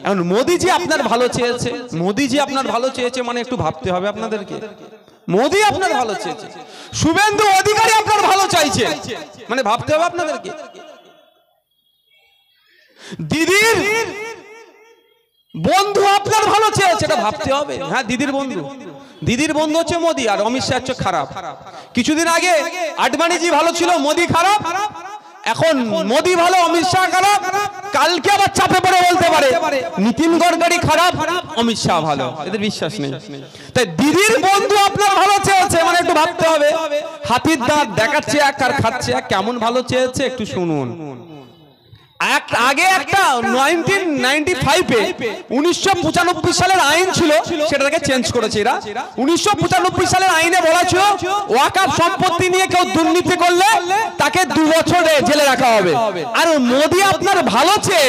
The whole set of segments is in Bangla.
এখন মোদিজি আপনার ভালো চেয়েছে, মোদিজি আপনার ভালো চেয়েছে মানে একটু ভাবতে হবে আপনাদেরকে। মোদি আপনার ভালো চেয়েছে, শুভেন্দু অধিকারী আপনার ভালো চাইছে মানে ভাবতে হবে আপনাদেরকে। দিদির বন্ধু আপনার ভালো চেয়েছে, এটা ভাবতে হবে। হ্যাঁ, দিদির বন্ধু, দিদির বন্ধু হচ্ছে মোদি, আর অমিত শাহ হচ্ছে খারাপ। কিছুদিন আগে আডবাণীজি ভালো ছিল, মোদি খারাপ। এখন মোদি ভালো, অমিত শাহ খারাপ। কালকে আবার চাপে পড়ে বলতে পারে নীতিন গডকরি খারাপ, অমিত শাহ ভালো। এদের বিশ্বাস নেই। তাই দিদির বন্ধু আপনার ভালো চেয়েছে মানে একটু ভাবতে হবে। হাতির দাঁত দেখাচ্ছে এক আর খাচ্ছে এক, কেমন ভালো চেয়েছে একটু শুনুন। আগে একটা 1995 সালের আইন ছিল, সেটাকে চেঞ্জ করেছে এরা। 1995 সালের আইনে বলা ছিল ওয়াকফ সম্পত্তি নিয়ে কেউ দুর্নীতি করলে তাকে 2 বছর জেলে রাখা হবে। আর মোদি আপনার ভালো চেয়ে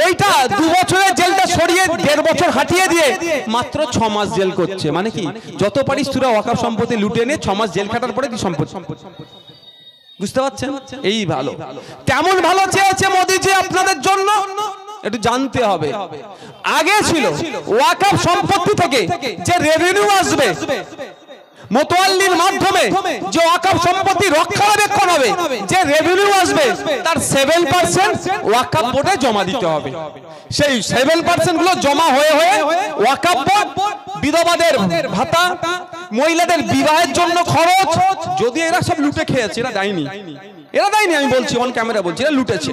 ওইটা 2 বছরের জেলটা সরিয়ে 1.5 বছর হাঁটিয়ে দিয়ে মাত্র 6 মাস জেল করছে। মানে কি, যত পারিস তোরা ওয়াকফ সম্পত্তি লুটে নিয়ে 6 মাস জেল খাটার পরে তুই সম্পত্তি। বুঝতে পারছেন? এই ভালো, কেমন ভালো চেয়েছে মোদিজি আপনাদের জন্য একটু জানতে হবে। আগে ছিল ওয়াকফ সম্পত্তি থেকে যে রেভিনিউ আসবে, মোতওয়াল্লির মাধ্যমে যে ওয়াকফ সম্পত্তি রক্ষণাবেক্ষণ হবে, যে রেভিনিউ আসবে তার 7% ওয়াকফ বোর্ডে জমা দিতে হবে। সেই 7% গুলো জমা হয়ে হয়ে ওয়াকফ বোর্ড বিধবাদের ভাতা, মহিলাদের বিবাহের জন্য খরচ, যদি এরা সব লুটে খেয়েছে, এরা দেয়নি, এরা দেয়নি, আমি বলছি অন ক্যামেরা বলছি, এরা লুটেছে।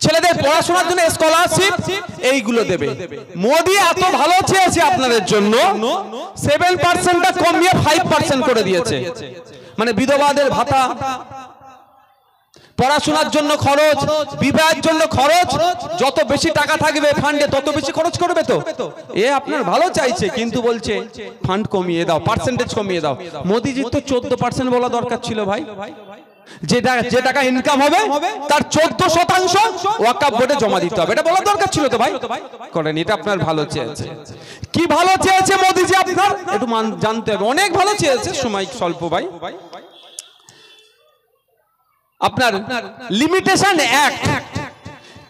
ছেলেদের পড়াশোনার জন্য স্কলারশিপ এইগুলো দেবে। মোদি এত ভালো চেয়েছে আপনাদের জন্য 7%টা কমিয়ে 5% করে দিয়েছে। মানে বিধবাদের ভাতা, পড়াশোনার জন্য খরচ, বিবাহের জন্য খরচ, যত বেশি টাকা থাকবে ফান্ডে তত বেশি খরচ করবে। তো এ আপনার ভালো চাইছে, কিন্তু বলছে ফান্ড কমিয়ে দাও, পার্সেন্টেজ কমিয়ে দাও। মোদিজির তো 14% বলা দরকার ছিল ভাই। যে টাকা ইনকাম হবে তার 14% ওয়াকফ বোর্ডে জমা দিতে হবে, এটা বলা দরকার ছিল তো ভাই, করেন। এটা আপনার ভালো চেয়েছে। কি ভালো চেয়েছে মোদিজি আপনার একটু জানতে হবে, অনেক ভালো চেয়েছে। সময় স্বল্প ভাই। আপনার লিমিটেশন অ্যাক্ট,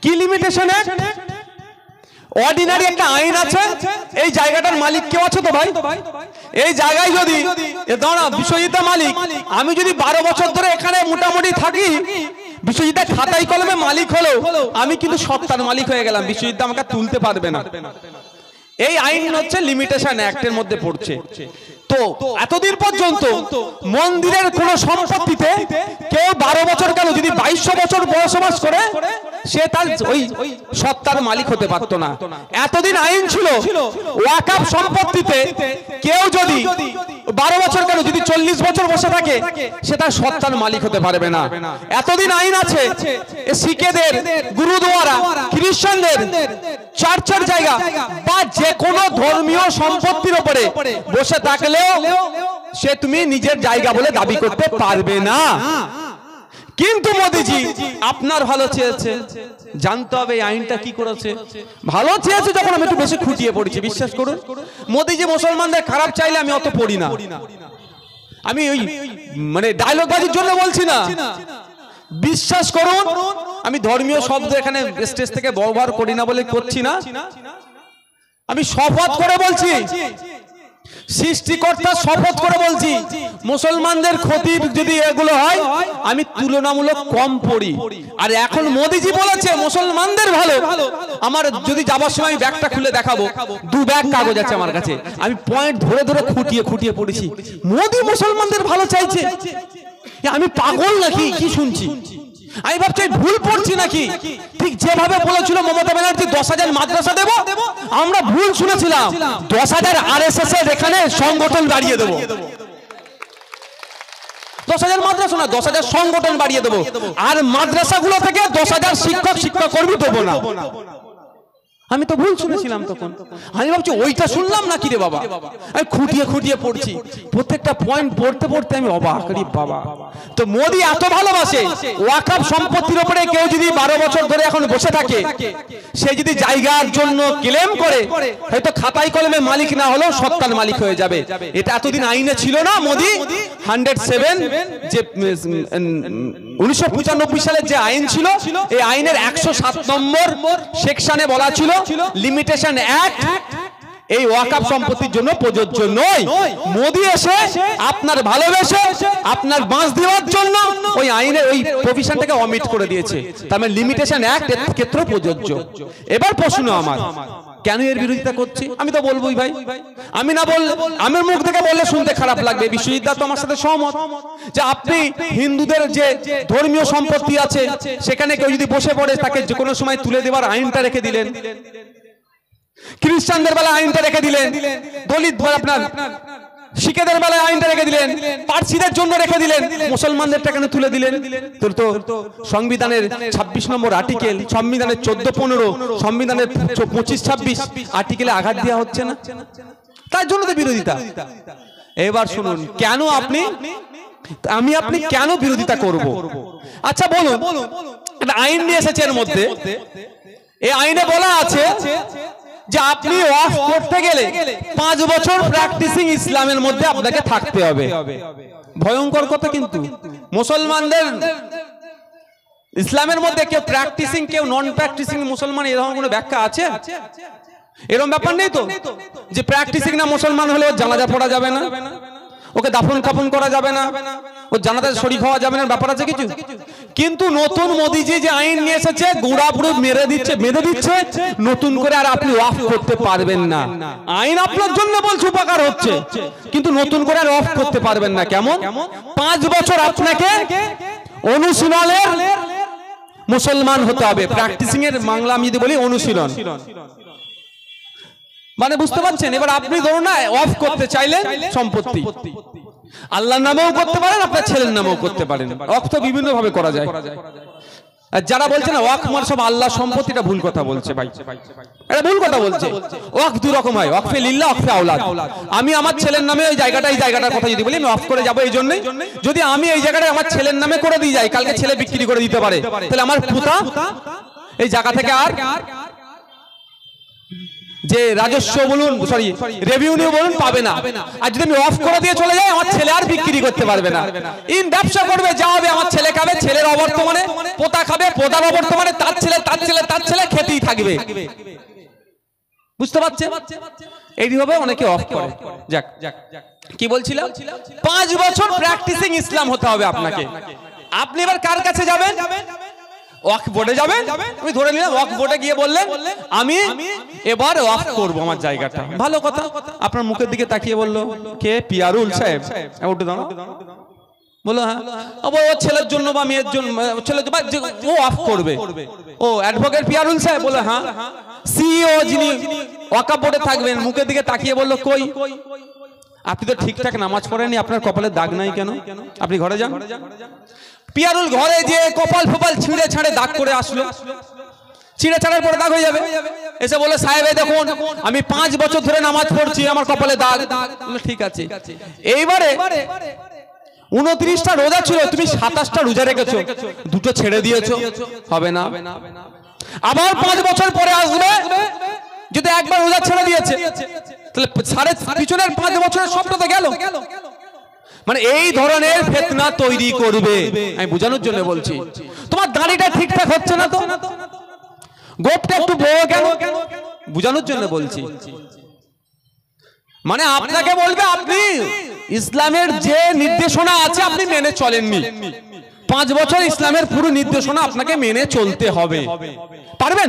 কি লিমিটেশন অ্যাক্ট? অর্ডিনারি একটা আইন আছে, এই জায়গাটার মালিক কেউ আছে তো ভাই? এই জায়গায় যদি দাঁড়া বিশ্বজিৎ মালিক, আমি যদি 12 বছর ধরে এখানে মোটামুটি থাকি, বিশ্বজিৎ খাতাই কলমে মালিক হলো, আমি কিন্তু সত্তার মালিক হয়ে গেলাম, বিশ্বজিৎ আমাকে তুলতে পারবে না। এই আইন হচ্ছে লিমিটেশন অ্যাক্টের মধ্যে পড়ছে। তো এতদিন পর্যন্ত মন্দিরের কোন সম্পত্তিতে কেউ 12 বছর কেন, যদি 2200 বছর বসবাস করে সে তার ওই সত্তার মালিক হতে পারতো না। এতদিন আইন ছিল ওয়াকফ সম্পত্তিতে কেউ যদি 12 বছর কেন, যদি 40 বছর বসে থাকে সে তার সত্তার মালিক হতে পারবে না। এতদিন আইন আছে শিখেদের গুরুদুয়ারা, খ্রিস্টানদের চার্চের জায়গা বা যে কোনো ধর্মীয় সম্পত্তির উপরে বসে থাকলেও সে তুমি নিজের জায়গা বলে দাবি করতে পারবে না। কিন্তু মোদিজি আপনার ভালো চেয়েছে, জানতে হবে এই আইনটা কি করেছে। ভালো চেয়েছে যখন আমি একটু বেশি খুঁটিয়ে পড়েছি, বিশ্বাস করুন। মোদিজি মুসলমানদের খারাপ চাইলে আমি অত পড়ি না, আমি ওই মানে ডায়লগ বাজির জন্য বলছি না, বিশ্বাস করুন। আমি ধর্মীয় শব্দ এখানে স্টেজ থেকে ব্যবহার করি না বলে করছি না, আমি শপথ করে বলছি, সৃষ্টিকর্তার শপথ করে বলছি, মুসলমানদের ক্ষতির যদি এগুলো হয় আমি তুলনামূলক কম পড়ি। আর এখন মোদিজি বলেছে মুসলমানদের ভালো। আমার যদি যাবার সময় ব্যাগটা খুলে দেখাবো, 2 ব্যাগ কাগজ আছে আমার কাছে, আমি পয়েন্ট ধরে ধরে খুঁটিয়ে খুঁটিয়ে পড়েছি। মোদি মুসলমানদের ভালো চাইছে, আমি পাগল নাকি কি শুনছি? আমি ভাবছি ভুল পড়ছি নাকি? ঠিক যেভাবে বলেছিল মমতা ব্যানার্জি 10,000 মাদ্রাসা দেব, আমরা ভুল শুনেছিলাম। 10,000 RSS এর এখানে সংগঠন বাড়িয়ে দেবো। 10,000 মাদ্রাসা না, 10,000 সংগঠন বাড়িয়ে দেবো। আর মাদ্রাসাগুলো থেকে 10,000 শিক্ষক শিক্ষাকর্মী দেবো না। আমি তো ভুল শুনেছিলাম তখন। আমি ভাবছি ওইটা শুনলাম নাকি রে বাবা। আমি খুঁটিয়ে খুঁটিয়ে পড়ছি, প্রত্যেকটা পয়েন্ট পড়তে পড়তে আমি অবাক, রে বাবা। তো মোদি এত ভালোবাসে, ওয়াকফ সম্পত্তির উপরে কেউ যদি 12 বছর ধরে এখন বসে থাকে, সে যদি জায়গার জন্য ক্লেম করে, হয়তো খাতায় কলমে মালিক না হলেও সত্তার মালিক হয়ে যাবে। এটা এতদিন আইনে ছিল না। মোদি 107 যে 1995 সালের যে আইন ছিল, এই আইনের 107 নম্বর সেকশনে বলা ছিল লিমিটেশন অ্যাক্ট এই ওয়াকফ সম্পত্তির জন্য প্রযোজ্য নয়। মোদি এসে আপনার ভালোবেসে আপনার বাঁশ দেওয়ার জন্য ওই আইনের ওই প্রভিশনটাকে অমিট করে দিয়েছে। তার মানে লিমিটেশন অ্যাক্ট এর ক্ষেত্রে প্রযোজ্য। এবার প্রশ্ন আমার, কেন এর বিরোধিতা করছি? আমি তো বলবোই ভাই। আমি না বললে, আমার মুখ থেকে বললে শুনতে খারাপ লাগবে। বিশ্বজিৎ দা তো আমার সাথে সহমত যে আপনি হিন্দুদের যে ধর্মীয় সম্পত্তি আছে সেখানে কেউ যদি বসে পড়ে তাকে যে কোনো সময় তুলে দেওয়ার আইনটা রেখে দিলেন, খ্রিস্টানদের বেলায় আইনটা রেখে দিলেন, দলিত আপনার শিখেদের বেলায় আইনটা রেখে দিলেন, পার্সিদের জন্য রেখে দিলেন, মুসলমানদেরটা কেন তুলে দিলেন? তোর তো সংবিধানের 26 নম্বর আর্টিকেল, সংবিধানের 14-15, সংবিধানের 25-26 আর্টিকেলে আঘাত দেওয়া হচ্ছে না, তার জন্য তো বিরোধিতা। এবার শুনুন, কেন আপনি কেন বিরোধিতা করব? আচ্ছা বলুন, একটা আইন নিয়ে এসেছে, এর মধ্যে এই আইনে বলা আছে যে আপনি ওয়াকফ করতে গেলে 5 বছর প্র্যাকটিসিং ইসলামের মধ্যে আপনাকে থাকতে হবে। ভয়ঙ্কর কথা। কিন্তু মুসলমানদের ইসলামের মধ্যে কেউ প্র্যাকটিসিং কেউ নন প্র্যাকটিসিং মুসলমান এরকম কোনো ব্যাখ্যা আছে? এরকম ব্যাপার নেই তো যে প্র্যাকটিসিং না মুসলমান হলে ওর জানাজা পড়া যাবে না, ওকে দাফন কাফন করা যাবে না, ও জানাজায় শরীক হওয়া যাবে না, ব্যাপার আছে কিছু? কিন্তু নতুন মোদিজি যে আইন নিয়ে এসেছে, গোড়া পুরো বেঁধে দিচ্ছে, নতুন করে আর আপনি ওয়াকফ করতে পারবেন না। আইন আপনার জন্য বলছে উপকার হচ্ছে, কিন্তু নতুন করে আর ওয়াকফ করতে পারবেন না। কেমন? 5 বছর আপনাকে অনুশীলনের মুসলমান হতে হবে। প্র্যাকটিসিং এর বাংলা আমি যদি বলি অনুশীলন, মানে বুঝতে পারছেন? এবার আপনি ধরুন না ওয়াকফ করতে চাইলেন সম্পত্তি, আল্লাহর নামেও করতে পারেন, আপনার ছেলের নামেও করতে পারেন। ওয়াকফ তো বিভিন্ন ভাবে করা যায়। আর যারা বলছে না ওয়াকফ মানে সব আল্লাহর সম্পত্তি, এটা ভুল কথা বলছে ভাই, এটা ভুল কথা বলছে। ওয়াকফ 2 রকম হয়, ওয়াকফে লিল্লাহ, ওয়াকফে আওলাদ। আমি আমার ছেলের নামে ওই জায়গাটার কথা যদি বলি, আমি ওয়াকফ করে যাবো এই জন্যই, যদি আমি এই জায়গাটা আমার ছেলের নামে করে দিয়ে যাই, কালকে ছেলে বিক্রি করে দিতে পারে, তাহলে আমার পুতা এই জায়গা থেকে আর যে রাজস্ব বলুন, সরি রেভিনিউ বলুন, পাবে না। আর যদি আমি অফ করে দিয়ে চলে যাই, আমার ছেলে আর বিক্রি করতে পারবে না। ইন ব্যবসা করবে, যা হবে আমার ছেলে খাবে, ছেলের অবর্তমানে পোতা খাবে, পোতার অবর্তমানে তার ছেলে খেতেই থাকবে। বুঝতে পারছেন? এইভাবে অনেকে অফ করে। যাক, কি বলছিলাম? 5 বছর প্র্যাকটিসিং ইসলাম হতে হবে আপনাকে। আপনি এবার কার কাছে যাবেন? ওয়াকফ বোর্ডে যাবেন। আমি ধরে নিলাম ওয়াকফ বোর্ডে গিয়ে বললেন আমি এবার ওয়াকফ করব আমার জায়গাটা। ভালো কথা। আপনার মুখের দিকে তাকিয়ে বলল, কে? পিয়ারুল সাহেব। উঠে দাঁড়াও। বলো হ্যাঁ। ও ছেলের জন্য বা মেয়ের জন্য, ছেলের জন্য ও ওয়াকফ করবে। ও অ্যাডভোকেট পিয়ারুল সাহেব? বলো হ্যাঁ। সিইও যিনি ওয়াকফ বোর্ডে থাকবেন, মুখের দিকে তাকিয়ে বলল, কই? আপনি তো ঠিকঠাক নামাজ পড়েননি, আপনার কপালে দাগ নাই কেন? আপনি ঘরে যান। পিয়ারুল ঘরে যে কপাল ফোপাল ছিঁড়ে ছাড়ে দাগ করে আসলো, ছিঁড়ে ছাড়ার পরে দাগ হয়ে যাবে। এসে বলে, সাহেব দেখুন আমি 5 বছর ধরে নামাজ পড়ছি, আমার কপালে দাগ। ঠিক আছে, এইবারে 29টা রোজা ছিল, তুমি 27টা রোজা রেখেছো, 2টো ছেড়ে দিয়েছো, হবে না। আবার 5 বছর পরে আসবে, যদি একবার রোজা ছেড়ে দিয়েছে, তাহলে পিছনের 5 বছরের সবটা তো গেল। মানে এই ধরনের ফিতনা তৈরি করবে। আমি বোঝানোর জন্য বলছি, তোমার দাড়িটা ঠিকঠাক হচ্ছে না তো, গোপটা একটু বড় কেন, বোঝানোর জন্য বলছি। মানে আপনাকে বলবে আপনি ইসলামের যে নির্দেশনা আছে আপনি মেনে চলেননি। 5 বছর ইসলামের পুরো নির্দেশনা আপনাকে মেনে চলতে হবে। পারবেন?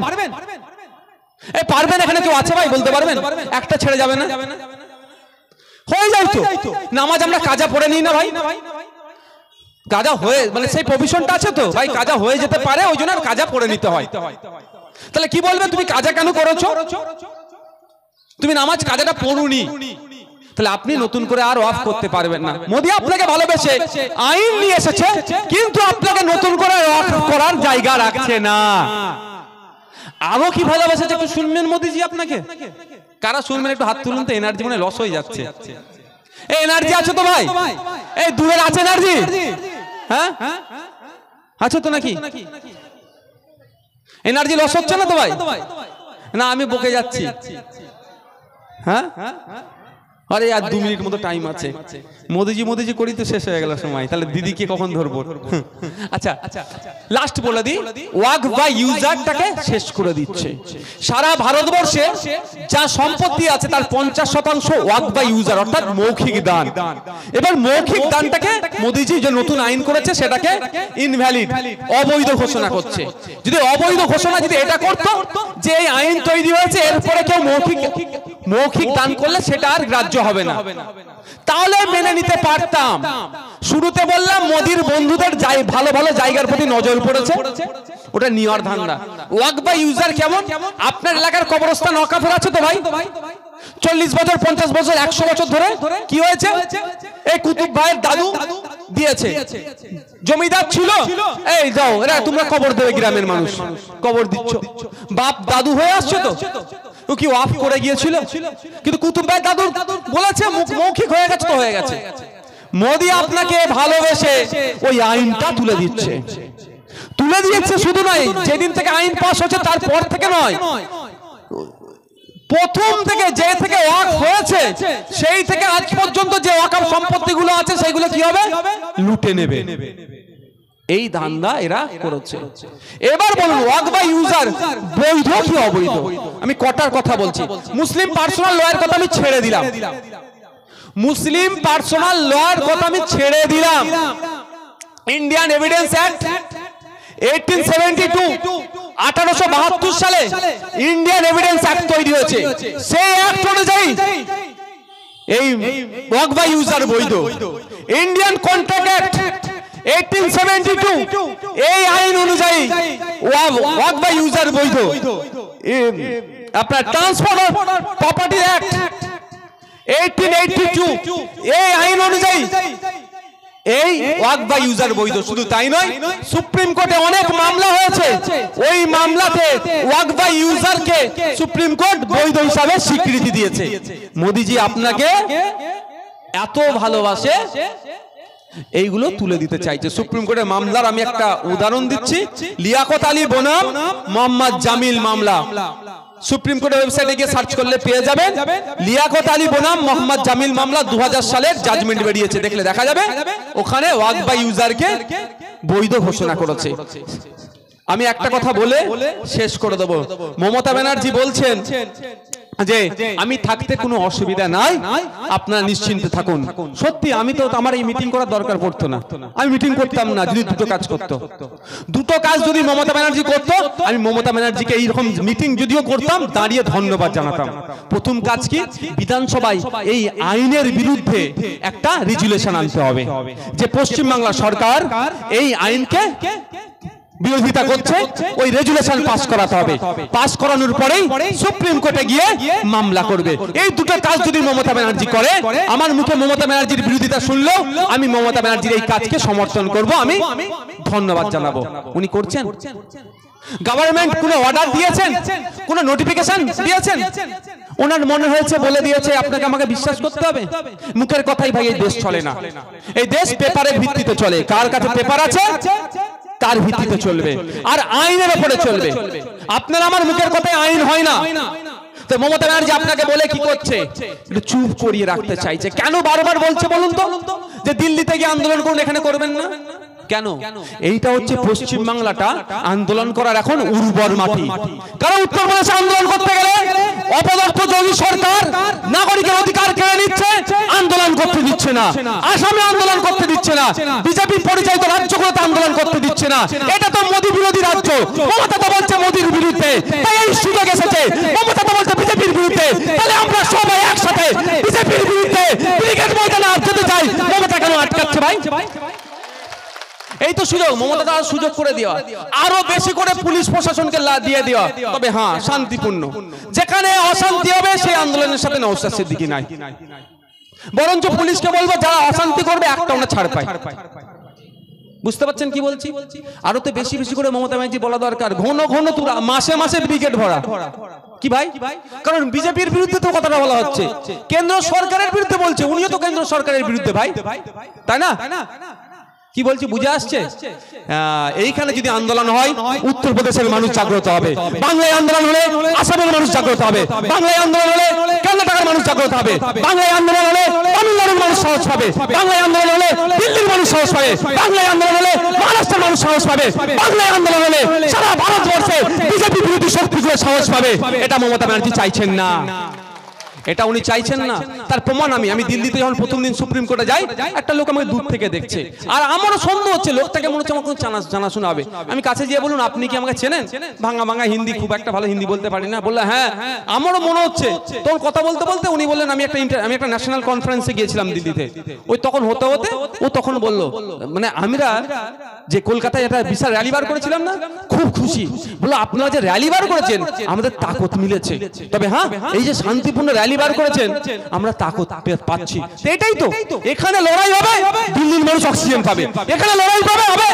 এই পারবেন? এখানে কেউ আছে ভাই বলতে পারবেন? একটা ছেড়ে যাবে না? হয়ে যায় তো। নামাজ আমরা কাজা পড়ে নিই না ভাই, কাজা হয়ে মানে সেই প্রভিশনটা আছে তো ভাই, কাজা হয়ে যেতে পারে, ওই জন্য কাজা পড়ে নিতে হয়। তাহলে কি বলবে, তুমি কাজা কেন করেছো? তুমি নামাজ কাজাটা পড়ুনি, তাহলে আপনি নতুন করে আর ওয়াকফ করতে পারবেন না। মোদি আপনাকে ভালোবেসে আইন নিয়ে এসেছে, কিন্তু আপনাকে নতুন করে ওয়াকফ করার জায়গা রাখছে না। আরো কি ভালোবাসেছে একটু শুনবেন মোদিজি আপনাকে? কারা শুনবেন একটু হাত তুলুন তো, এনার্জি মানে লস হয়ে যাচ্ছে। এই এনার্জি আছে তো ভাই? এই দূরের আছে এনার্জি? হ্যাঁ আছে তো নাকি? এনার্জি লস হচ্ছে না তো ভাই? না আমি বকে যাচ্ছি। হ্যাঁ আরে আর 2 মিনিট মতো টাইম আছে। মোদিজি করি তো শেষ হয়ে গেল সময়, তাহলে দিদিকে কখন ধরবো? আচ্ছা লাস্ট বলে দিই, ওয়াক বাই ইউজারটাকে শেষ করে দিচ্ছে। সারা ভারতবর্ষে যা সম্পত্তি আছে তার 50% ওয়াক বাই ইউজার, অর্থাৎ মৌখিক দান। এবার মৌখিক দানটাকে মোদিজি যে নতুন আইন করেছে সেটাকে ইনভ্যালিড, অবৈধ ঘোষণা করছে। যদি অবৈধ ঘোষণা যদি এটা করতো যে এই আইন তৈরি হয়েছে এরপরে কেউ মৌখিক দান করলে সেটা আর গ্রাহ্য হবে না, তাহলে মেনে নিতে পারতাম। শুরুতে বললাম মোদির বন্ধুদের ভালো ভালো জায়গার প্রতি নজর পড়েছে, ওটা নেওয়ার ধান্দা। ওয়াক বাই ইউজার কেমন? আপনার এলাকার কবরস্থান ওয়াকফ আছে তো ভাই? 40 বছর 50 বছর 100 বছর ধরে কি হয়েছে? এই কুতুব ভাইয়ের দাদু দিয়েছে, জমিদার ছিল, এই যাও এরা তোমরা কবর দেবে, গ্রামের মানুষ কবর দিচ্ছ, বাপ দাদু হয়ে আসছে তো ও কি ওয়াফ করে গিয়েছিল? কিন্তু কুতুব ভাই দাদু বলেছে মৌখিক হয়ে গেছে তো হয়ে গেছে। মোদি আপনাকে ভালোবেসে ওই আইনটা তুলে দিচ্ছে, তুলে দিয়েছে। শুধু নয়, যেদিন থেকে আইন পাস হচ্ছে তারপর থেকে নয়, প্রথম থেকে যে থেকে ওয়াকফ হয়েছে সেই থেকে আজ পর্যন্ত যে ওয়াকফ সম্পত্তিগুলো আছে সেগুলো কি হবে? লুটে নেবে। এই ধান্দা এরা করেছে। এবার বলুন ওয়াক বাই ইউজার বৈধ কি অবৈধ? আমি কটার কথা বলছি। মুসলিম পার্সোনাল লয়ের কথা আমি ছেড়ে দিলাম, মুসলিম পার্সোনাল লয়ের কথা আমি ছেড়ে দিলাম। ইন্ডিয়ান এভিডেন্স অ্যাক্ট 1872 1872 সালে ইন্ডিয়ান এভিডেন্স অ্যাক্ট তৈরি হয়েছে। সেই অ্যাক্ট অনুযায়ী এই ওয়াক বাই ইউজার বৈধ। ইন্ডিয়ান কন্ট্রাক্ট অ্যাক্ট 1872 এই আইন অনুযায়ী ওয়াক বাই ইউজার বৈধ। আপনার ট্রান্সফার অফ প্রপার্টি অ্যাক্ট 1882 এই আইন অনুযায়ী এই ওয়াক বাই ইউজার বৈধ। শুধু তাই নয়, সুপ্রিম কোর্টে অনেক মামলা হয়েছে, ওই মামলাতে ওয়াক বাই ইউজারকে সুপ্রিম কোর্ট বৈধ হিসাবে স্বীকৃতি দিয়েছে। মোদিজি আপনাকে এত ভালোবাসে এইগুলো তুলে দিতে চাইছে সুপ্রিম কোর্টের মামলার। আমি একটা উদাহরণ দিচ্ছি, লিয়াকত আলী বনাম মোহাম্মদ জামিল মামলা। সুপ্রিম কোর্টের ওয়েবসাইটে গিয়ে সার্চ করলে পেয়ে যাবেন। লিয়াকত আলী বনাম মোহাম্মদ জামিল মামলা 2000 সালের জাজমেন্ট বেরিয়েছে, দেখলে দেখা যাবে। ওখানে ওয়াক বাই ইউজারকে বৈধ ঘোষণা করেছে। আমি একটা কথা বলে শেষ করে দেব। মমতা ব্যানার্জি বলছেন যে আমি থাকতে কোনো অসুবিধা নাই, আপনারা নিশ্চিন্তে থাকুন। সত্যি আমি তো আমার এই মিটিং করার দরকার পড়তো না, আমি মিটিং করতাম না যদি দুটো কাজ করতো। দুটো কাজ যদি মমতা ব্যানার্জি করতো, আমি মমতা ব্যানার্জিকে এইরকম মিটিং যদিও করতাম দাঁড়িয়ে ধন্যবাদ জানাতাম। প্রথম কাজ কি? বিধানসভায় এই আইনের বিরুদ্ধে একটা রেজুলেশন আনতে হবে যে পশ্চিমবাংলা সরকার এই আইনকে বিরোধিতা করছে, ওই রেজুলেশন পাস করাতে হবে। পাস করানোর পরেই সুপ্রিম কোর্টে গিয়ে মামলা করবে। এই দুটো কাজ যদি মমতা ব্যানার্জি করে, আমার মুখে মমতা ব্যানার্জির বিরোধিতা শুনলেও আমি মমতা ব্যানার্জির এই কাজকে সমর্থন করব, আমি ধন্যবাদ জানাবো। উনি করছেন? গভর্নমেন্ট কোনো অর্ডার দিয়েছেন, কোনো নোটিফিকেশন দিয়েছেন? ওনার মনে হয়েছে বলে দিয়েছে, আপনাকে আমাকে বিশ্বাস করতে হবে? মুখের কথাই ভাই এই দেশ চলে না। এই দেশ পেপারের ভিত্তিতে চলে। কার কাছে পেপার আছে তার ভিত্তিতে চলবে, আর আইনের উপরে চলবে। আপনার আমার মুখের কথায় আইন হয় না। তো মমতা ব্যানার্জি আপনাকে বলে কি করছে? চুপ করিয়ে রাখতে চাইছে। কেন বারবার বলছে বলুন তো যে দিল্লিতে গিয়ে আন্দোলন করুন, এখানে করবেন না কেন? এইটা হচ্ছে পশ্চিম বাংলাটা আন্দোলন করার এখন উর্বর মাটি। কারণ উত্তরপ্রদেশে আন্দোলন করতে গেলে অপদার্থ যোগী সরকার নাগরিকের অধিকার কেড়ে নিচ্ছে, আন্দোলন করতে দিচ্ছে না। আসামে আন্দোলন করতে দিচ্ছে না, বিজেপি পরিচালিত রাজ্যগুলোতে আন্দোলন করতে দিচ্ছে না। এটা তো মোদি বিরোধী রাজ্য। মমতা তো বলছে মোদির বিরুদ্ধে, তাই এই সুযোগ এসেছে। মমতা তো বলছে বিজেপির বিরুদ্ধে, তাহলে আমরা সবাই একসাথে বিজেপির বিরুদ্ধে ক্রিকেট ময়দানে যেতে চাই। মমতা কেন আটকাচ্ছে ভাই? এই তো সুযোগ, মমতা দার সুযোগ করে দেওয়া, আরো বেশি করে পুলিশ প্রশাসনকে দিয়ে দেওয়া। তবে হ্যাঁ, শান্তিপূর্ণ। যেখানে অশান্তি হবে সেই আন্দোলনের সাথে নওশাদ সিদ্দিকী নাই। বরঞ্চ পুলিশকে বলবো যারা অশান্তি করবে একটা ওনা ছাড় পায়। বুঝতে পারছেন কি বলছি? আরো তো বেশি বেশি করে মমতা ব্যানার্জি বলা দরকার, ঘন ঘন তোরা মাসে মাসে ব্রিগেড ভরা। কি ভাই? কারণ বিজেপির বিরুদ্ধে তো কথাটা বলা হচ্ছে, কেন্দ্র সরকারের বিরুদ্ধে বলছে, উনিও তো কেন্দ্র সরকারের বিরুদ্ধে ভাই, তাই না? কি বলছি বুঝে আসছে? এইখানে যদি আন্দোলন হয় উত্তরপ্রদেশের মানুষ জাগ্রত হবে, বাংলায় আন্দোলন হলে আসামের মানুষ জাগ্রত হবে, বাংলায় আন্দোলন হলে কর্ণাটকের মানুষ জাগ্রত হবে, বাংলায় আন্দোলন হলে তামিলনাড়ুর মানুষ সাহস পাবে, বাংলায় আন্দোলন হলে দিল্লির মানুষ সাহস পাবে, বাংলায় আন্দোলন হলে মহারাষ্ট্রের মানুষ সাহস পাবে, বাংলায় আন্দোলন হলে সারা ভারতবর্ষে বিজেপি বিরোধী শক্তিগুলো সাহস পাবে। এটা মমতা ব্যানার্জি চাইছেন না, এটা উনি চাইছেন না। তার প্রমাণ আমি দিল্লিতে যখন প্রথম দিন সুপ্রিম কোর্টে যাই, একটা লোক আমাকে দূর থেকে দেখছে, আর আমারও সন্দেহ হচ্ছে লোকটাকে মনে হচ্ছে আমার কোনো জানাশোনা হবে। আমি কাছে গিয়ে বলুন, আপনি কি আমাকে চেনেন? ভাঙা ভাঙা হিন্দি, খুব একটা ভালো হিন্দি বলতে পারি না। বললে হ্যাঁ, আমারও মনে হচ্ছে। তখন কথা বলতে বলতে উনি বললেন আমি একটা ন্যাশনাল কনফারেন্সে গিয়েছিলাম দিল্লিতে। ওই তখন হতে হতে ও তখন বললো, মানে আমরা যে কলকাতায় একটা বিশাল র্যালি বার করেছিলাম না, খুব খুশি। বললো আপনারা যে র্যালি বার করেছেন আমাদের তাকত মিলেছে, তবে হ্যাঁ এই যে শান্তিপূর্ণ র্যালি বার করেছেন আমরা তাকত পাচ্ছি। এটাই তো, এখানে লড়াই হবে, দিল্লির মানুষ অক্সিজেন পাবে, এখানে লড়াই পাবে হবে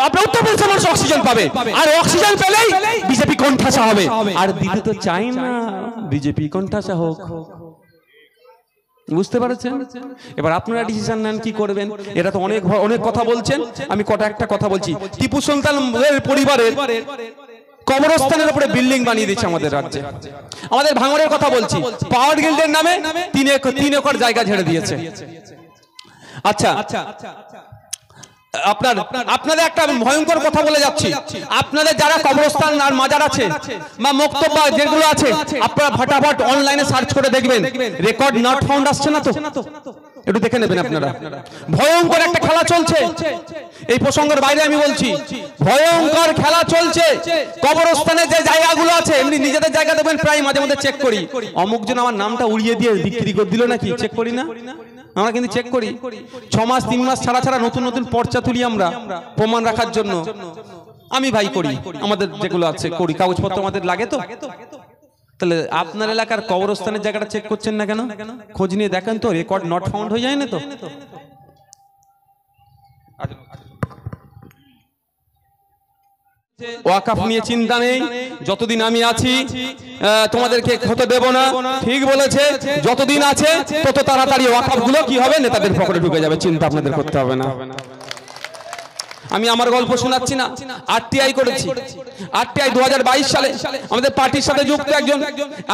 আপনার উত্তরপ্রদেশের মানুষ অক্সিজেন পাবে, আর অক্সিজেন পেলেই বিজেপি কোণঠাসা হবে। আর দিদি তো চাই না বিজেপি কোণঠাসা হোক, বুঝতে পারছেন? এবার আপনারা ডিসিশন নেন কি করবেন। এটা তো অনেক কথা বলছেন, আমি একটা কথা বলছি। টিপু সুলতানের পরিবারের কবরস্থানের উপরে বিল্ডিং বানিয়ে দিচ্ছে আমাদের রাজ্যে। আমাদের ভাঙড়ের কথা বলছি, পাওয়ার গিল্ডের নামে 3 একর জায়গা ছেড়ে দিয়েছে। আচ্ছা, আপনাদের একটা ভয়ঙ্কর কথা বলে যাচ্ছি, আপনাদের যারা কবরস্থান আর মাজার আছে বা মক্তব যেগুলো আছে, আপনারা ফটাফট অনলাইনে সার্চ করে দেখবেন, রেকর্ড নট ফাউন্ড আসছে না তো, একটু দেখে নেবেন আপনারা। ভয়ঙ্কর একটা খেলা চলছে, এই প্রসঙ্গের বাইরে আমি বলছি, ভয়ঙ্কর খেলা চলছে। কবরস্থানে যে জায়গাগুলো আছে, এমনি নিজেদের জায়গা দেখবেন প্রায় মাঝে মধ্যে চেক করি, অমুক জন আমার নামটা উড়িয়ে দিয়ে বিক্রি করে দিল নাকি, চেক করি না আমরা? কিন্তু চেক করি 6 মাস 3 মাস ছাড়া ছাড়া নতুন নতুন পর্চা তুলি আমরা প্রমাণ রাখার জন্য। আমি ভাই করি, আমাদের যেগুলো আছে করি, কাগজপত্র আমাদের লাগে তো। তাহলে আপনার এলাকার কবরস্থানের জায়গাটা চেক করছেন না কেন? খোঁজ নিয়ে দেখেন তো, রেকর্ড নট ফাউন্ড হয়ে যায় না তো। ওয়াকফ নিয়ে চিন্তা নেই, যতদিন আমি আছি তোমাদেরকে হতে দেব না। ঠিক বলেছে, যতদিন আছে তত তাড়াতাড়ি ওয়াকফ গুলো কি হবে, নেতাদের পকেটে ঢুকে যাবে, চিন্তা আপনাদের করতে হবে না। আমি আমার গল্প শোনাচ্ছি না, আরটিআই করেছি। আরটিআই 2022 সালে আমাদের পার্টির সাথে যুক্ত একজন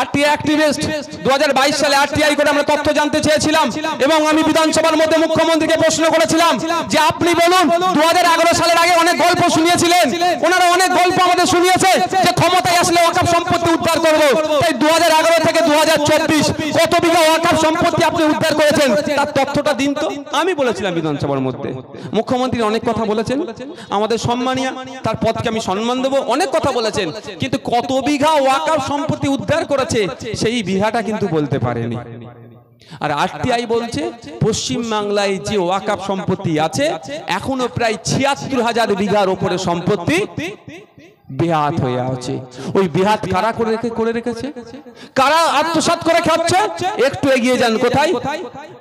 আরটিআই অ্যাক্টিভিস্ট। 2022 সালে আরটিআই করে আমরা তথ্য জানতে চেয়েছিলাম, এবং আমি বিধানসভার মধ্যে মুখ্যমন্ত্রীকে প্রশ্ন করেছিলাম যে আপনি বলুন 2011 সালের আগে অনেক গল্প শুনিয়েছিলেন, ওনারা অনেক গল্প আমাদের শুনিয়েছে যে ক্ষমতায় আসলে ওয়াকফ সম্পত্তি উদ্ধার করব। তাই 2011 থেকে 2024 কত বিঘা ওয়াকফ সম্পত্তি আপনি উদ্ধার করেছেন তার তথ্যটা দিন তো। আমি বলেছিলাম বিধানসভার মধ্যে, মুখ্যমন্ত্রী অনেক কথা বলেছেন, আমাদের সম্মানীয়, তার পদকে আমি সম্মান দেব, অনেক কথা বলেছেন, কিন্তু কত বিঘা ওয়াকফ সম্পত্তি উদ্ধার করেছে সেই বিঘাটা কিন্তু বলতে পারেনি। আর আরটিআই বলছে পশ্চিম বাংলায় যে ওয়াকফ সম্পত্তি আছে এখনো প্রায় 76,000 বিঘার উপরে সম্পত্তি বেহাত হয়ে আছে। ওই বেহাত কারা করে রেখেছে, কারা আত্মসাৎ করে খাচ্ছে? একটু এগিয়ে যান, কোথায়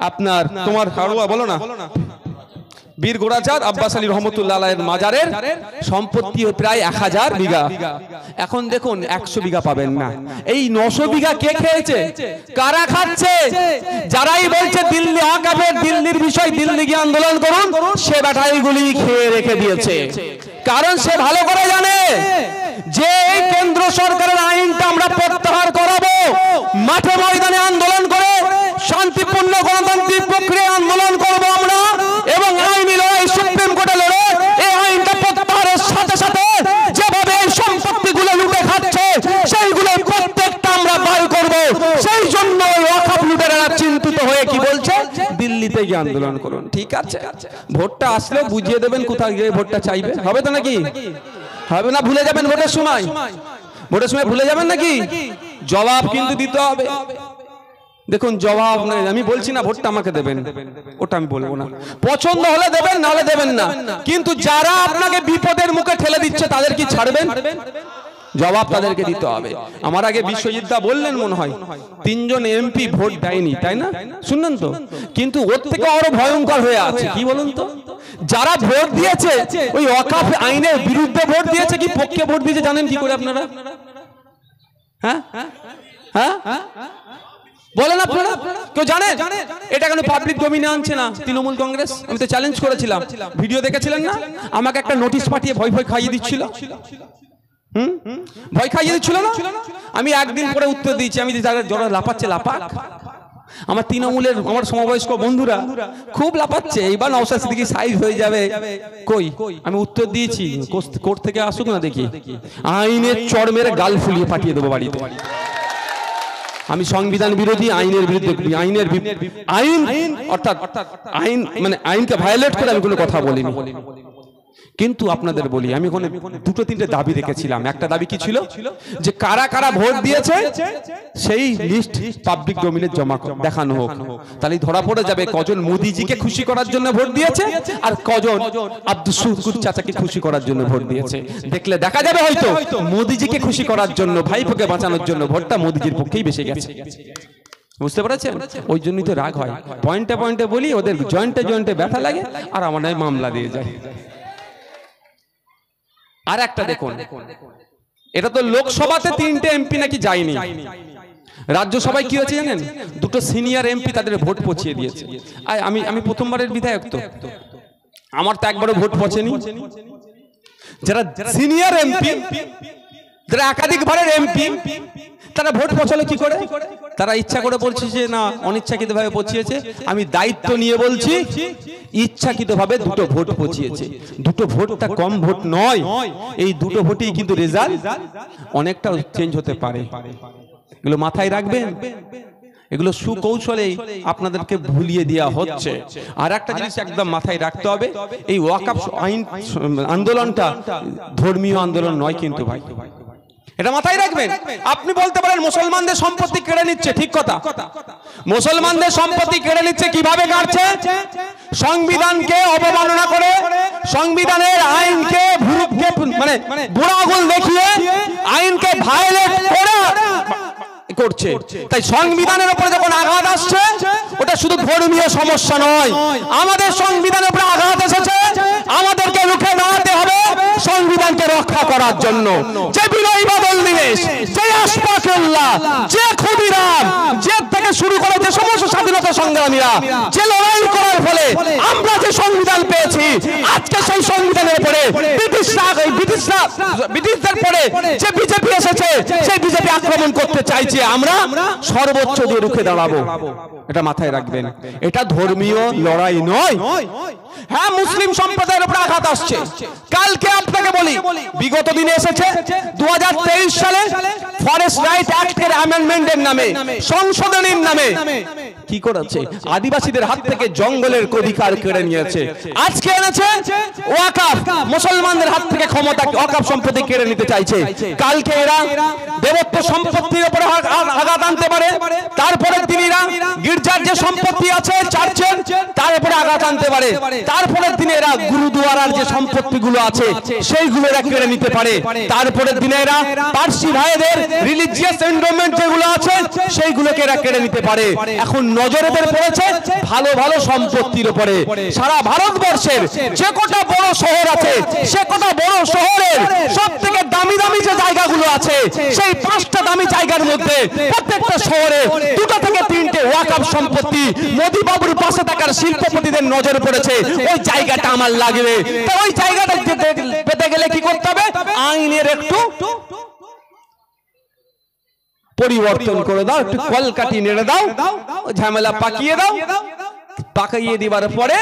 আপনার তোমার হারুয়া বলো না, বীর গোড়াচাঁদ আব্বাস আলী রহমতুল্লাহ আলাইহির মাজারের সম্পত্তি প্রায় 1000 বিঘা। এখন দেখুন 100 বিঘা পাবেন না। এই 900 বিঘা কে খেয়েছে, কারা খাচ্ছে? যারাই বলছে দিল্লি ওয়াকফের, দিল্লির বিষয় দিল্লি গিয়ে আন্দোলন করুন, সে ব্যাটাইগুলি খেয়ে রেখে দিয়েছে। কারণ সে ভালো করে জানে যে এই কেন্দ্র সরকারের আইনটা আমরা প্রত্যাহার করাবো, মাঠে ময়দানে আন্দোলন করে শান্তিপূর্ণ গণতান্ত্রিক প্রক্রিয়ায় আন্দোলন করবো আমরা, এবং আইনি লড়াই সুপ্রিম কোর্টে লড়ে এই আইনটা প্রত্যাহারের সাথে সাথে যেভাবে এই সম্পত্তিগুলো লুটে খাচ্ছে সেইগুলো প্রত্যেকটা আমরা বার করবো। সেই জন্য ওয়াকফ লুটেরারা চিন্তিত হয়ে কি বলছে, দিল্লিতে গিয়ে আন্দোলন করুন। ঠিক আছে, ভোটটা আসলে বুঝিয়ে দেবেন কোথায় গিয়ে ভোটটা চাইবে, হবে তো নাকি? হবে না? ভুলে যাবেন ভোটের সময়, ভোটের সময় ভুলে যাবেন নাকি? জবাব কিন্তু দিতে হবে। দেখুন জবাব নাই, আমি বলছি না ভোটটা আমাকে দেবেন, ওটা আমি বলবো না, পছন্দ হলে দেবেন, না হলে দেবেন না, কিন্তু যারা আপনাকে বিপদের মুখে ঠেলে দিচ্ছে তাদের কি ছাড়বেন? জবাব তাদেরকে দিতে হবে। আমার আগে বিশ্বজিৎ দা বললেন মনে হয় 3 জন এমপি ভোট দেয়নি, তাই না? শুনলেন তো? কিন্তু ওর থেকে আরো ভয়ঙ্কর হয়ে আছে কি বলুন তো, যারা ভোট দিয়েছে ওই ওয়াকফ আইনের বিরুদ্ধে ভোট দিয়েছে কি পক্ষে ভোট দিয়েছে জানেন কি করে আপনারা? হ্যাঁ হ্যাঁ বলেন আপনারা, কেউ জানে? এটা কেন পাবলিক ডোমিনে আনছে না তৃণমূল কংগ্রেস? আমি তো চ্যালেঞ্জ করেছিলাম, ভিডিও দেখেছিলেন না? আমাকে একটা নোটিশ পাঠিয়ে ভয় ভয় খাইয়ে দিচ্ছিল। ভয় খাইয়ে দিচ্ছিল না? আমি একদিন পরে উত্তর দিয়েছি, আমি যারা লাপাচ্ছে লাপাক। আমার তৃণমূলের আমার সমবয়স্ক বন্ধুরা খুব লাপাচ্ছে, এইবার নওশাদ সিদ্দিকী সাইজ হয়ে যাবে। কই আমি উত্তর দিয়েছি, কোর্ট থেকে আসুক না দেখি, আইনের চড় মেরে গাল ফুলিয়ে পাঠিয়ে দেবো বাড়িতে। আমি সংবিধান বিরোধী, আইনের বিরুদ্ধে, আইন অর্থাৎ আইন মানে আইনকে ভায়োলেট করে আমি কোনো কথা বলিনি। কিন্তু আপনাদের বলি, আমি ওখানে দুটো তিনটে দাবি রেখেছিলাম। একটা দাবি কি ছিল, যে কারা কারা ভোট দিয়েছে সেই লিস্ট পাবলিক ডোমিনে জমা দেখানো হোক, তাহলে ধরা পড়ে যাবে কজন মোদিজিকে খুশি করার জন্য ভোট দিয়েছে আর কজন আব্দুল শুকুর চাচাকে খুশি করার জন্য ভোট দিয়েছে। দেখলে দেখা যাবে হয়তো মোদিজিকে খুশি করার জন্য, ভাইপোকে বাঁচানোর জন্য ভোটটা মোদিজির পক্ষেই বেশি গেছে। বুঝতে পেরেছেন? ওই জন্যই তো রাগ হয়। পয়েন্টে পয়েন্টে বলি, ওদের জয়েন্টে জয়েন্টে ব্যথা লাগে আর আমার নয় মামলা দিয়ে যায়। আর একটা দেখুন, এটা তো লোকসভাতে 3টে এমপি নাকি যায়নি, রাজ্যসভায় কি হয়েছে জানেন? 2টো সিনিয়র এমপি তাদের ভোট পৌঁছিয়ে দিয়েছে। আমি প্রথমবারের বিধায়ক, তো আমার তো একবারও ভোট পৌঁছেনি। যারা সিনিয়র এমপি, যারা একাধিকবারের এমপি, তারা ভোট পৌঁছালো কি করে? তারা ইচ্ছা করে বলছে যে না, অনিচ্ছাকৃতভাবে পৌঁছিয়েছে। আমি দায়িত্ব নিয়ে বলছি, ইচ্ছাকৃতভাবে 2টো ভোট পৌঁছিয়েছে। 2টো ভোটটা কম ভোট নয়, এই 2টো ভোটেই কিন্তু রেজাল্ট অনেকটা চেঞ্জ হতে পারে। এগুলো মাথায় রাখবেন, এগুলো সুকৌশলে আপনাদেরকে ভুলিয়ে দেওয়া হচ্ছে। আর একটা জিনিস একদম মাথায় রাখতে হবে, এই ওয়াকফ আইন আন্দোলনটা ধর্মীয় আন্দোলন নয় কিন্তু ভাই, এটা মাথায় রাখবেন। আপনি বলতে পারেন মুসলমানদের সম্পত্তি কেড়ে নিচ্ছে, ঠিক কথা। মুসলমানদের সম্পত্তি কেড়ে নিচ্ছে কিভাবে কাটছে? সংবিধানকে অবমাননা করে, সংবিধানের আইনকে মানে বুড়ো আঙুল দেখিয়ে আইনকে ভায়োলেট করে করছে। তাই সংবিধানের উপরে যখন আঘাত আসছে, ওটা শুধু ধর্মীয় সমস্যা নয়, আমাদের সংবিধানের উপরে আঘাত এসেছে, আমাদেরকে রুখে দাঁড়াতে হবে সংবিধানকে রক্ষা করার জন্য। যে বিনয় বাদল দিনেশ, যে আশফাকুল্লাহ, যে ক্ষুদিরাম, যে থেকে শুরু করে যে সমস্ত স্বাধীনতা সংগ্রামীরা যে লড়াই করার ফলে আমরা যে সংবিধান পেয়েছি, আজকে সেই সংবিধানের উপরে ব্রিটিশদের পরে যে বিজেপি এসেছে, সেই বিজেপি আক্রমণ করতে চাইছে, আমরা সর্বোচ্চ দিয়ে রুখে দাঁড়াবো। এটা মাথায় রাখবেন, এটা ধর্মীয় লড়াই নয়। হ্যাঁ, মুসলিম সম্প্রদায়ের উপর আঘাত আসছে। কালকে আপনাকে বলি, বিগত দিনে এসেছে 2023 সালে ফরেস্ট রাইট অ্যাক্টের অ্যামেন্ডমেন্টের নামে, সংশোধনীর নামে কি করেছে? আদিবাসীদের হাত থেকে জঙ্গলের অধিকার কেড়ে নিয়েছে। আজকে এনেছে ওয়াকফ, মুসলমানদের হাত থেকে ক্ষমতা ওয়াকফ সম্পত্তি কেড়ে নিতে চাইছে। কালকে এরা দেবত্ব সম্পত্তির উপর আঘাত আনতে পারে, তারপরে তিনিরা গির্জার যে সম্পত্তি আছে চার্চের, তার উপরে আঘাত আনতে পারে, তারপরের দিনে এরা গুরুদুয়ারার যে সম্পত্তিগুলো আছে সেইগুলো এরা কেড়ে নিতে পারে, তারপরের দিনে এরা পার্সি ভাইদের রিলিজিয়াস এন্ডোমেন্ট যেগুলো আছে সেইগুলোকে এরা কেড়ে নিতে পারে। এখন নজরে পড়েছে ভালো ভালো সম্পত্তির উপরে। সারা ভারতবর্ষের যে কটা বড় শহর আছে, সে কটা বড় শহরের সব থেকে দামি দামি যে জায়গাগুলো আছে, সেই 5টা দামি জায়গার মধ্যে প্রত্যেকটা শহরে 2টো থেকে 3টে ওয়াকফ সম্পত্তি মোদি বাবুর পাশে থাকার শিল্পপতিদের নজরে পড়েছে। ওই জায়গাটা আমার লাগবে, তো ওই জায়গাটা পেতে গেলে কি করতে হবে? আইনের একটু পরিবর্তন করে দাও, একটু কলকাঠি নেড়ে দাও, ঝামেলা পাকিয়ে দাও। পাকিয়ে দিবার পরে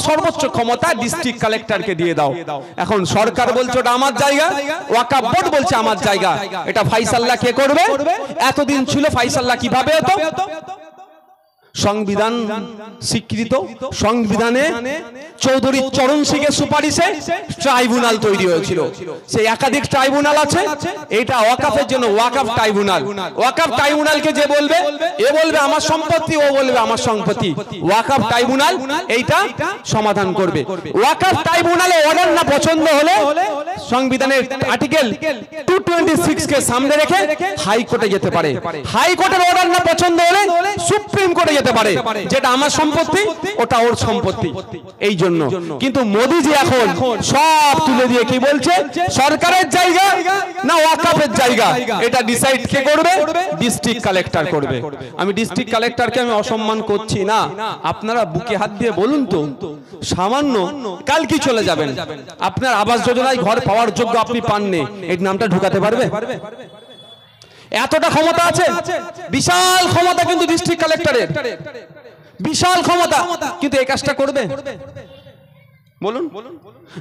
সর্বোচ্চ ক্ষমতা ডিস্ট্রিক্ট কালেক্টরকে দিয়ে দাও। এখন সরকার বলছে ওটা আমার জায়গা, ওয়াকফ বোর্ড বলছে আমার জায়গা। এটা ফাইসাল্লা কে করবে? এতদিন ছিল ফাইসাল্লা কিভাবে হতো? সংবিধান স্বীকৃত সংবিধানে চৌধুরী চরণ সিংয়ের সুপারিশে ট্রাইব্যুনাল তৈরি হয়েছিল। সেই একাধিক ট্রাইব্যুনাল আছে, এটা ওয়াকফের জন্য ওয়াকফ ট্রাইব্যুনাল। ওয়াকফ ট্রাইব্যুনালকে যে বলবে, এ বলবে আমার সম্পত্তি, ও বলবে আমার সম্পত্তি, ওয়াকফ ট্রাইব্যুনাল এইটা সমাধান করবে। ওয়াকফ ট্রাইব্যুনালে অর্ডার না পছন্দ হলে সংবিধানের আর্টিকেল 226 কে সামনে রেখে হাইকোর্টে যেতে পারে। হাইকোর্টের অর্ডার না পছন্দ হলে সুপ্রিম কোর্টে যেতে পারে, যেটা আমার সম্পত্তি ওটা ওর সম্পত্তি। এই জন্য কিন্তু মোদিজি এখন সব তুলে দিয়ে কি বলছে, সরকারের জায়গা না ওয়াকফের জায়গা এটা ডিসাইড কে করবে, ডিস্ট্রিক্ট কালেক্টর করবে। আমি ডিস্ট্রিক্ট কালেক্টরকে আমি অসম্মান করছি না, আপনারা বুকে হাত দিয়ে বলুন তো, সামান্য কাল কি চলে যাবেন, আপনার আবাস যোজনায় ঘর পাওয়ার যোগ্য আপনি পাননি, এই নামটা ঢুকাতে পারবে? এতটা ক্ষমতা আছে, বিশাল ক্ষমতা কিন্তু ডিস্ট্রিক্ট কালেক্টরের, বিশাল ক্ষমতা, কিন্তু এই কাজটা করবে? বলুন,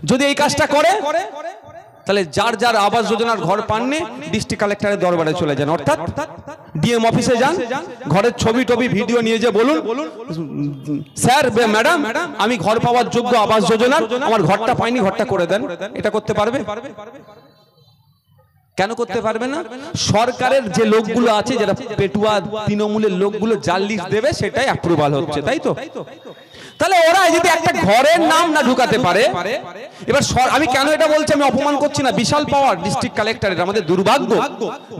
যদি এই কাজটা করে তাহলে যার যার আবাস যোজনার ঘর পাননি ডিস্ট্রিক্ট কালেক্টরের দরবারে চলে যান, অর্থাৎ ডিএম অফিসে যান, ঘরের ছবি টবি ভিডিও নিয়ে যে বলুন, স্যার ম্যাডাম আমি ঘর পাওয়ার যোগ্য আবাস যোজনার, আমার ঘরটা পাইনি, ঘরটা করে দেন। এটা করতে পারবে? কেন করতে পারবে না? সরকারের যে লোকগুলো আছে যারা পেটুয়া তৃণমূলের লোকগুলো যার লিস্ট দেবে সেটাই অ্যাপ্রুভাল হচ্ছে, তাই তো? তাহলে ওরা যদি একটা ঘরের নাম না ঢুকাতে পারে, এবার আমি কেন এটা বলছি, আমি অপমান করছি না, বিশাল পাওয়ার ডিস্ট্রিক্ট কালেক্টরের, আমাদের দুর্ভাগ্য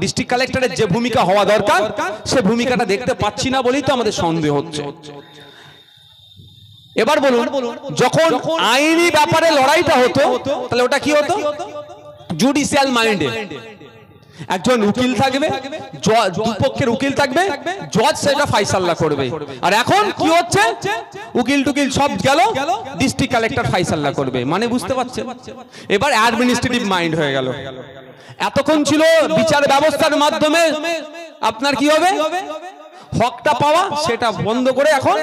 ডিস্ট্রিক্ট কালেক্টরের যে ভূমিকা হওয়া দরকার সে ভূমিকাটা দেখতে পাচ্ছি না বলেই তো আমাদের সন্দেহ হচ্ছে। এবার বলুন, যখন আইনি ব্যাপারে লড়াইটা হতো তাহলে ওটা কি হতো, জুডিশিয়াল মাইন্ডে একজন উকিল থাকবে, দুপক্ষের উকিল থাকবে, জজ সেটা ফাইসাল্লা করবে। আর এখন কি হচ্ছে, উকিল টুকিল সব গেল, ডিস্ট্রিক্ট কালেক্টর ফাইসাল্লা করবে। মানে বুঝতে পারছেন, এবার অ্যাডমিনিস্ট্রেটিভ মাইন্ড হয়ে গেল। এতক্ষণ ছিল বিচার ব্যবস্থার মাধ্যমে আপনার কি হবে, হকটা পাওয়া, সেটা বন্ধ করে এখন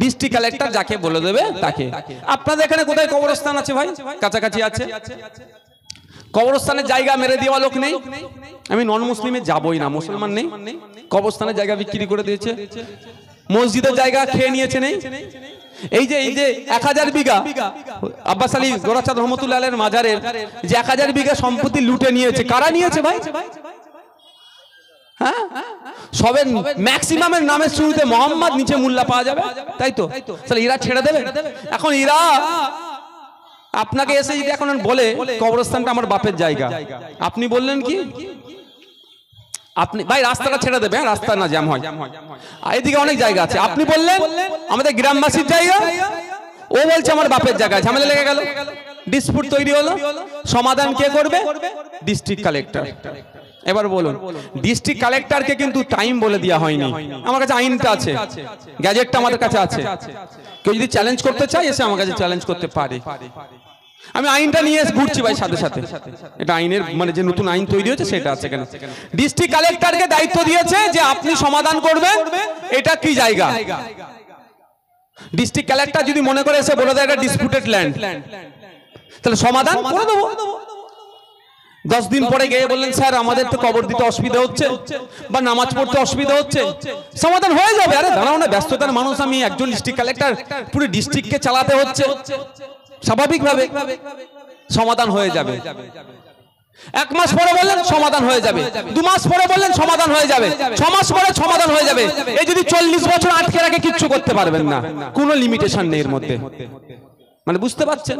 ডিস্ট্রিক্ট কালেক্টর যাকে বলে দেবে তাকে। আপনাদের এখানে কোথায় কবরস্থান আছে ভাই? কাছাকাছি আছে? কবরস্থানের জায়গা মেরে দেওয়া লোক নেই? আমি নন মুসলিমে যাবই না, মুসলমান নেই, কবরস্থানের জায়গা বিক্রি করে দিয়েছে, মসজিদের জায়গা খেয়ে নিয়েছে, নেই? এই যে 1000 বিঘা আব্বাস আলী গোরাচাঁদ রহমতুল্লাহ আলাইহির মাজারের যে 1000 বিঘা সম্পত্তি লুটে নিয়েছে, কারা নিয়েছে ভাই? হ্যাঁ, সবের ম্যাক্সিমামের নামের শুরুতে মোহাম্মদ, নিচে মোল্লা পাওয়া যাবে, তাই তো? তাহলে এরা ছেড়ে দেবে? এখন এরা আপনাকে এসে যদি এখন বলে কবরস্থানটা আমার বাপের জায়গা, আপনি বললেন কি, আপনি ভাই রাস্তাটা ছেড়ে দেবে, রাস্তা না জ্যাম হয়, এদিকে অনেক জায়গা আছে, আপনি বললেন আমাদের গ্রামবাসীর জায়গা, ও বলছে আমার বাপের জায়গা, ঝামেলা লেগে গেল, ডিসপুট তৈরি হলো, সমাধান কে করবে? District collector. এবার বলুন, ডিস্ট্রিক্ট কালেক্টরকে কিন্তু টাইম বলে দেওয়া হয়নি, আমার কাছে আইনটা আছে, গ্যাজেটটা আমাদের কাছে আছে, কেউ যদি চ্যালেঞ্জ করতে চায় এসে আমার কাছে চ্যালেঞ্জ করতে পারে। আমি আইনটা নিয়ে ঘুরছি ভাই সাথে সাথে, এটা আইনের মানে যে নতুন আইন তৈরি হয়েছে সেটা আছে। কেন ডিস্ট্রিক্ট কালেক্টরকে দায়িত্ব দিয়েছে যে আপনি সমাধান করবেন এটা কি জায়গা। ডিস্ট্রিক্ট কালেক্টর যদি মনে করে এসে বলে দেয় এটা ডিসপুটেড ল্যান্ড, তাহলে সমাধান করে দেবো। 10 দিন পরে গিয়ে বললেন স্যার আমাদের তো কবর দিতে অসুবিধা হচ্ছে বা নামাজ পড়তে অসুবিধা হচ্ছে, সমাধান হয়ে যাবে। আরে দাঁড়াও না, ব্যস্ততার মানুষ আমি, একজন ডিস্ট্রিক্ট কালেক্টর, পুরো ডিস্ট্রিক্টকে চালাতে হচ্ছে, স্বাভাবিকভাবে সমাধান হয়ে যাবে। 1 মাস পরে বললেন সমাধান হয়ে যাবে, 2 মাস পরে বললেন সমাধান হয়ে যাবে, 6 মাস পরে সমাধান হয়ে যাবে। এই যদি 40 বছর আটকে রাখে কিচ্ছু করতে পারবেন না, কোনো লিমিটেশন নেই এর মধ্যে। মানে বুঝতে পারছেন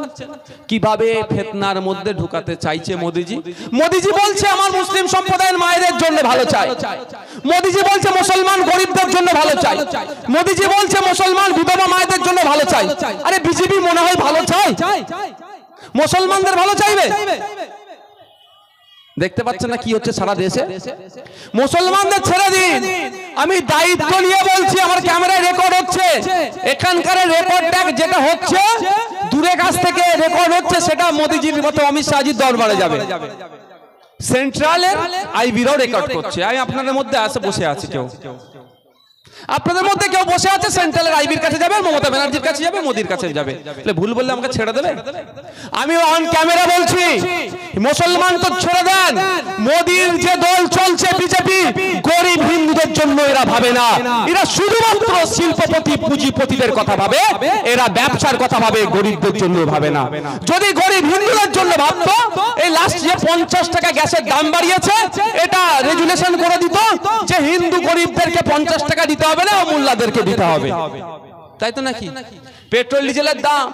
কিভাবে ফিতনার মধ্যে ঢুকাতে চাইছে মোদিজি। মোদিজি বলছে আমার মুসলিম সম্প্রদায়ের মায়েদের জন্য ভালো চাই, মোদিজি বলছে মুসলমান গরিবদের জন্য ভালো চাই, মোদিজি বলছে মুসলমান বিধবা মায়েদের জন্য ভালো চাই। আরে বিজেপি মনে হয় ভালো চাই, মুসলমানদের ভালো চাইবে? দেখতে পাচ্ছেন না কি হচ্ছে সারা দেশে? মুসলমানদের ছেড়ে দিন, আমি দায়িত্ব নিয়ে বলছি, আমার ক্যামেরায় রেকর্ড হচ্ছে, এখানকার রেকর্ডটা যেটা হচ্ছে দূরে কাছ থেকে রেকর্ড হচ্ছে, সেটা মোদিজির মতো অমিত শাহজির দরবারে যাবে, সেন্ট্রালের আইবিরাও রেকর্ড করছে। আমি আপনাদের মধ্যে আসে বসে আছি, কেউ আপনাদের মধ্যে কেউ বসে আছে সেন্ট্রালের আইবির কাছে যাবে, মমতা ব্যানার্জির কাছে যাবে, মোদির কাছে যাবে, তাহলে ভুল বললে আমাকে ছেড়ে দেবে? আমি অন ক্যামেরা বলছি মুসলমান তো ছেড়ে দেন, মোদির যে দল চলছে বিজেপি, গরিব হিন্দুদের জন্য এরা ভাবে না, এরা শুধুমাত্র শিল্পপতি পুঁজিপতিদের কথা ভাবে, এরা ব্যবসার কথা ভাবে, গরিবদের জন্য ভাবে না। যদি গরিব হিন্দুদের জন্য ভাবতো, এই লাস্ট যে 50 টাকা গ্যাসের দাম বাড়িয়েছে এটা রেগুলেশন করে দিত যে হিন্দু গরিবদেরকে 50 টাকা দিতে হবে না, মোল্লাদেরকে দিতে হবে, তাই তো নাকি? পেট্রোল ডিজেলের দাম,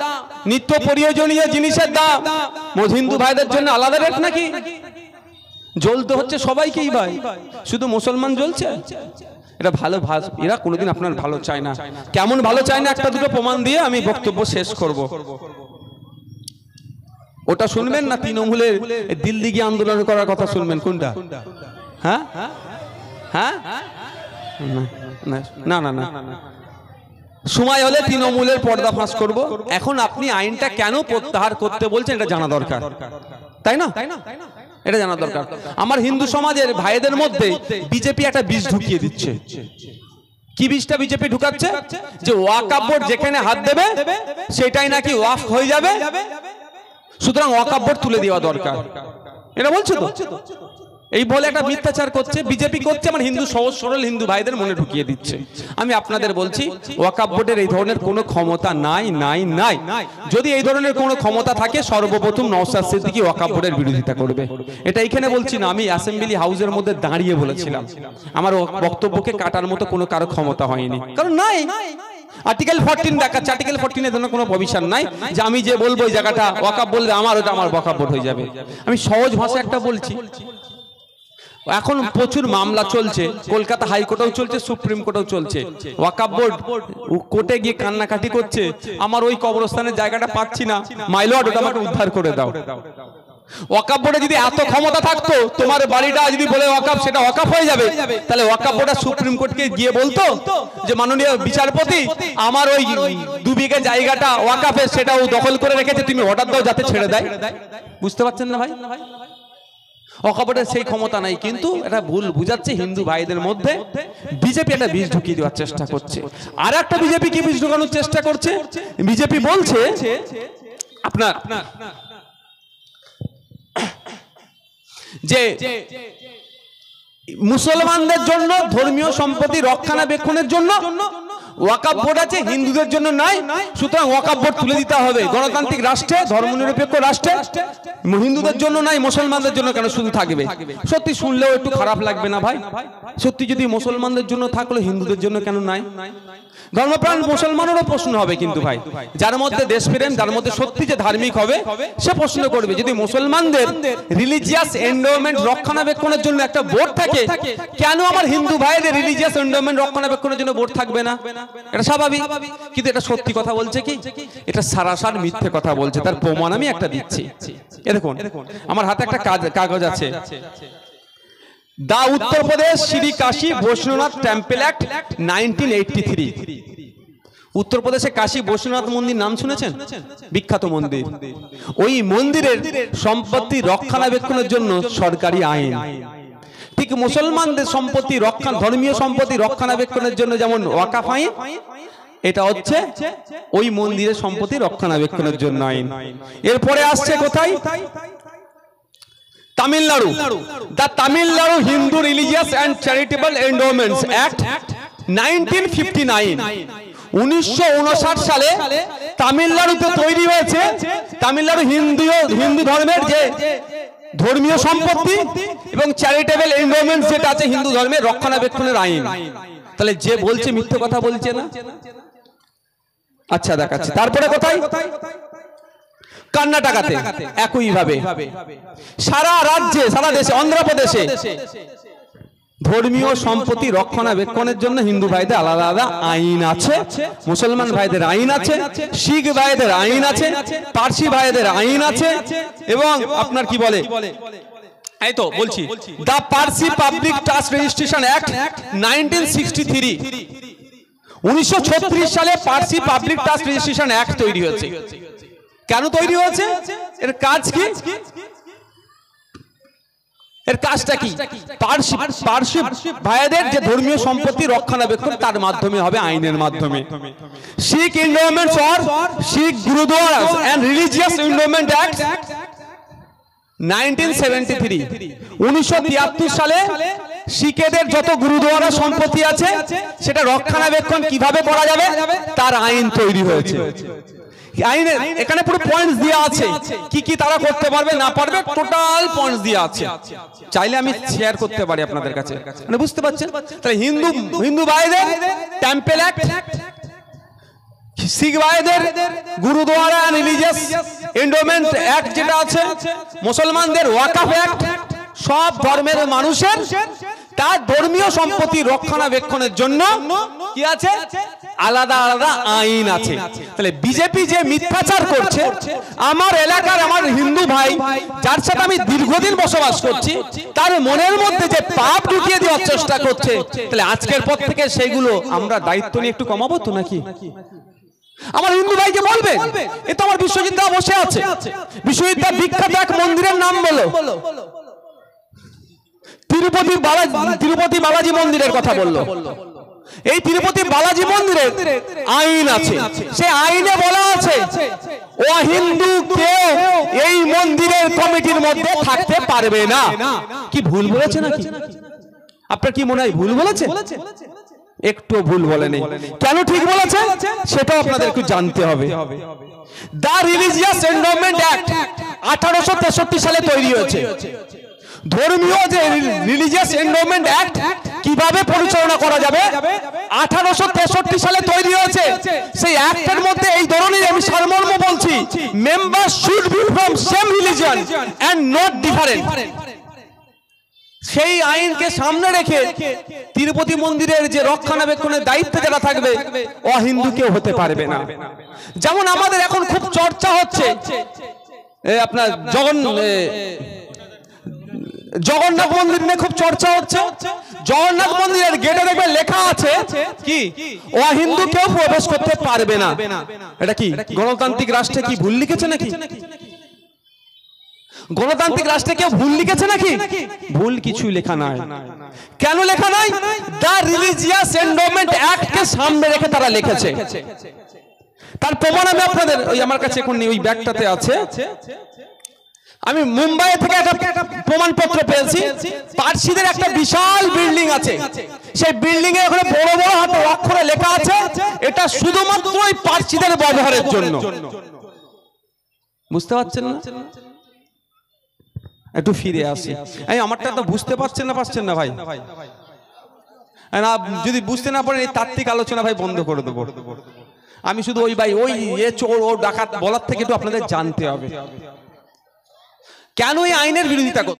নিত্য প্রয়োজনীয় জিনিসের দাম হিন্দু ভাইদের জন্য আলাদা রেট নাকি? জ্বলতে হচ্ছে সবাইকেই ভাই, শুধু মুসলমান জ্বলছে? এটা ভালো এরা কোনোদিন আপনার ভালো চায় না। কেমন ভালো চায় না একটা দুটো প্রমাণ দিয়ে আমি বক্তব্য শেষ করব। ওটা শুনবেন না তৃণমূলের দিল্লি গিয়ে আন্দোলন করার কথা শুনবেন? কোনটা? হ্যাঁ হ্যাঁ না না না, সময় হলে তৃণমূলের পর্দা ফাঁস করব। এখন আপনি আইনটা কেন প্রত্যাহার করতে বলছেন এটা জানা দরকার, তাই না? এটা জানা দরকার। আমার হিন্দু সমাজের ভাইদের মধ্যে বিজেপি একটা বীজ ঢুকিয়ে দিচ্ছে। কি বীজটা বিজেপি ঢুকাচ্ছে? যে ওয়াকফ বোর্ড যেখানে হাত দেবে সেটাই নাকি ওয়াকফ হয়ে যাবে, সুতরাং ওয়াকফ বোর্ড তুলে দেওয়া দরকার। এটা বলছো তো? এই বলে একটা মিথ্যাচার করছে বিজেপি, করছে আমার হিন্দু সহজ সরল হিন্দু ভাইদের মনে ঢুকিয়ে দিচ্ছে। আমি আপনাদের বলছি ওয়াকফ বোর্ডের এই ধরনের কোনো ক্ষমতা নাই নাই নাই। যদি এই ধরনের কোনো ক্ষমতা থাকে সর্বপ্রথম নওশাদ সিদ্দিকী ওয়াকফ বোর্ডের বিরোধিতা করবে। এটা এখানে বলছি না, আমি অ্যাসেম্বলি হাউসের মধ্যে দাঁড়িয়ে বলেছিলাম। আমার বক্তব্যকে কাটার মতো কোনো কারো ক্ষমতা হয়নি, কারণ নাই। আর্টিকেল 14 দেখাচ্ছে, আর্টিকেল 14 এর জন্য কোনো প্রভিশন নাই যে আমি যে বলবো এই জায়গাটা ওয়াকফ বললে আমার ওটা আমার ওয়াকফ বোর্ড হয়ে যাবে। আমি সহজ ভাষায় একটা বলছি। এখন প্রচুর মামলা চলছে, কলকাতা হাইকোর্টেও চলছে, সুপ্রিম কোর্টেও চলছে। ওয়াকফ বোর্ড কোর্টে গিয়ে কান্নাকাটি করছে, আমার ওই কবরস্থানের জায়গাটা পাচ্ছি না, মাই লর্ড ওটা আমাকে উদ্ধার করে দাও। ওয়াকফ বোর্ডে যদি এত ক্ষমতা থাকতো, তোমার বাড়িটা যদি বলে ওয়াকফ সেটা ওয়াকফ হয়ে যাবে, তাহলে ওয়াকফ বোর্ড সুপ্রিম কোর্টকে গিয়ে বলতো যে মাননীয় বিচারপতি আমার ওই 2 বিঘা জায়গাটা ওয়াকফের সেটাও দখল করে রেখেছে, তুমি অর্ডার দাও যাতে ছেড়ে দেয়। বুঝতে পারছেন না ভাই? ওয়াকফ বোর্ডের সেই ক্ষমতা নাই, কিন্তু এটা ভুল বুঝাচ্ছে হিন্দু ভাইদের মধ্যে। বিজেপি একটা বীজ ঢুকিয়ে দেওয়ার চেষ্টা করছে। আর একটা বিজেপি কি বীজ ঢুকানোর চেষ্টা করছে? বিজেপি বলছে আপনার যে মুসলমানদের জন্য ধর্মীয় সম্পত্তি রক্ষণাবেক্ষণের জন্য ওয়াকফ বোর্ড আছে, হিন্দুদের জন্য নাই, সুতরাং ওয়াকফ বোর্ড তুলে দিতে হবে। গণতান্ত্রিক রাষ্ট্রে, ধর্মনিরপেক্ষ রাষ্ট্রে হিন্দুদের জন্য নাই, মুসলমানদের জন্য কেন শুধু থাকবে? সত্যি শুনলেও একটু খারাপ লাগবে না ভাই? সত্যি যদি মুসলমানদের জন্য থাকলো, হিন্দুদের জন্য কেন নাই? ধর্মপ্রাণ মুসলমানেরও প্রশ্ন হবে কিন্তু ভাই, যার মধ্যে দেশপ্রেম, যার মধ্যে সত্যি যে ধার্মিক হবে, সে প্রশ্ন করবে যদি মুসলমানদের রিলিজিয়াস এন্ডোমেন্ট রক্ষণাবেক্ষণের জন্য একটা বোর্ড থাকে, কেন আমার হিন্দু ভাইদের রিলিজিয়াস এন্ডোমেন্ট রক্ষণাবেক্ষণের জন্য বোর্ড থাকবে না? এটা স্বাভাবিক। কিন্তু এটা সত্যি কথা বলছে কি? এটা সারাসার মিথ্যে কথা বলছে। তার প্রমাণ আমি একটা দিচ্ছি। এ দেখুন, আমার হাতে একটা কাগজ আছে, দা উত্তর প্রদেশ শ্রী কাশী বৈষ্ণবনাথ টেম্পল অ্যাক্ট 1983। উত্তরপ্রদেশে কাশী বৈষ্ণবনাথ মন্দির নাম শুনেছেন? বিখ্যাত মন্দির। ওই মন্দিরের সম্পত্তি রক্ষণাবেক্ষণের জন্য সরকারি আইন। ঠিক মুসলমানদের সম্পত্তি ধর্মীয় সম্পত্তি রক্ষণাবেক্ষণের জন্য যেমন ওয়াকফ আইন, এটা হচ্ছে ওই মন্দিরের সম্পত্তি রক্ষণাবেক্ষণের জন্য আইন। এরপরে আসছে কোথায়? Tamil Nadu, the Tamil Nadu Hindu religious and charitable endowments act 1959। 1959 সালে তামিলনাড়ুতে তৈরি হয়েছে তামিলনাড়ু হিন্দু ধর্মের যে ধর্মীয় সম্পত্তি এবং চ্যারিটেবল এন্ডোমেন্টস যেটা আছে হিন্দু ধর্মের রক্ষণাবেক্ষণের আইন। তাহলে যে বলছে মিথ্যে কথা বলছে না? আচ্ছা দেখাচ্ছি। তারপরে কোথায়? কর্ণাটকাতে একইভাবে। সারা রাজ্যে, সারা দেশে, অন্ধ্রপ্রদেশে ধর্মীয় সম্পত্তি রক্ষণাবেক্ষণের জন্য হিন্দু ভাইদের আলাদা আলাদা আইন আছে, মুসলমান ভাইদের আইন আছে, শিখ ভাইদের আইন আছে, পার্সি ভাইদের আইন আছে, এবং আপনার কি বলে, এই তো বলছি, the Parsi public trust registration act 1963। 1936 সালে Parsi public trust registration act তৈরি হয়েছে। কেন তৈরি হয়েছে? এর কাজ কি? এর কাজটা কি? পার্সি ভাইদের যে ধর্মীয় সম্পত্তি রক্ষণাবেক্ষণ তার মাধ্যমে হবে, আইনের মাধ্যমে। Sikh endowments or Sikh Gurdwaras and religious endowment act 1973। 1973 সালে শিখেদের যত গুরুদ্বারা সম্পত্তি আছে সেটা রক্ষণাবেক্ষণ কিভাবে করা যাবে তার আইন তৈরি হয়েছে। আইনে এখানে পুরো পয়েন্টস দেওয়া আছে, কি কি তারা করতে পারবে না পারবে, টোটাল পয়েন্টস দেওয়া আছে। চাইলে আমি শেয়ার করতে পারি আপনাদের কাছে, মানে বুঝতে পারছেন? তাহলে হিন্দু ভাইদের টেম্পল অ্যাক্ট, শিখ ভাইদের গুরুদ্বারা রিলিজিয়াস এন্ডোমেন্ট অ্যাক্ট যেটা আছে, মুসলমানদের ওয়াকফ অ্যাক্ট, সব ধর্মের মানুষের তার ধর্মীয় সম্পত্তি রক্ষণাবেক্ষণের জন্য কি আছে, আলাদা আলাদা আইন আছে। তাহলে বিজেপি যে মিথ্যাচার করছে, আমার এলাকার আমার হিন্দু ভাই যার সাথে আমি দীর্ঘদিন বসবাস করছি, তার মনের মধ্যে যে পাপ ঢুকিয়ে দেওয়ার চেষ্টা করছে, তাহলে আজকের পর থেকে সেগুলো আমরা দায়িত্ব নিয়ে একটু কমাবো তো নাকি? আমার হিন্দু ভাইকে বলবে, এ তো আমার বিশ্বজিৎ দা বসে আছে, বিশ্বজিৎ দা বিখ্যাত এক মন্দিরের নাম বলো, তিরুপতি বালাজি মন্দিরের কথা বললো। এই তিরুপতি বালাজি মন্দিরের আইন আছে, সে আইনে বলা আছে অহিন্দু কেউ এই মন্দিরের কমিটির মধ্যে থাকতে পারবে না। কি ভুল বলেছে নাকি? আপনার কি মনে হয় ভুল বলেছে? একটু ভুল বলেনি। কেন ঠিক বলেছে সেটাও আপনাদের একটু জানতে হবে। দ্য রিলিজিয়াস এন্ডোমেন্ট অ্যাক্ট 1863 সালে তৈরি হয়েছে। ধর্মীয় যে রিলিজিয়াস এন্ডোমেন্ট অ্যাক্ট কিভাবে পরিচালনা করা যাবে 1863 সালে তৈরি হয়েছে। সেই অ্যাক্টের মধ্যে এই ধরনের আমি সারমর্ম বলছি, members should be from same religion and not different. সেই আইনকে সামনে রেখে তিরুপতি মন্দিরের যে রক্ষণাবেক্ষণের দায়িত্বে যারা থাকবে অহিন্দু কেউ হতে পারবে না। যেমন আমাদের এখন খুব চর্চা হচ্ছে আপনার জগন্নাথ মন্দির নিয়ে খুব চর্চা হচ্ছে। জগন্নাথ মন্দিরের গেটে দেখবে লেখা আছে কি অহিন্দু কেউ প্রবেশ করতে পারবে না। এটা কি গণতান্ত্রিক রাষ্ট্রে কি ভুল লিখেছে নাকি? গণতান্ত্রিক রাষ্ট্রে কেউ ভুল লিখেছে নাকি? ভুল কিছু লেখা নাই। কেন লেখা নাই? দ্য রিলিজিয়াস এন্ডোমেন্ট অ্যাক্ট কে সামনে রেখে তারা লিখেছে। তার প্রমাণ আমি আপনাদের ওই আমার কাছে এখন ওই ব্যাগটাতে আছে। আমি মুম্বাই থেকে একটা প্রমাণপত্র পেয়েছি। পার্সিদের একটা বিশাল বিল্ডিং আছে, সেই বিল্ডিং এ ওখানে বড় বড় হাতে অক্ষরে লেখা আছে এটা শুধুমাত্র ওই পার্সিদের ব্যবহারের জন্য। বুঝতে পারছেন না? একটু ফিরে আসি। এই আমারটা তো বুঝতে পারছেন না ভাই? না যদি বুঝতে না পারেন এই তাত্ত্বিক আলোচনা ভাই বন্ধ করে দেবো। আমি শুধু ওই ভাই ওই চোর ও ডাকাত বলার থেকে একটু আপনাদের জানতে হবে কেন এই আইনের বিরোধিতা করছে।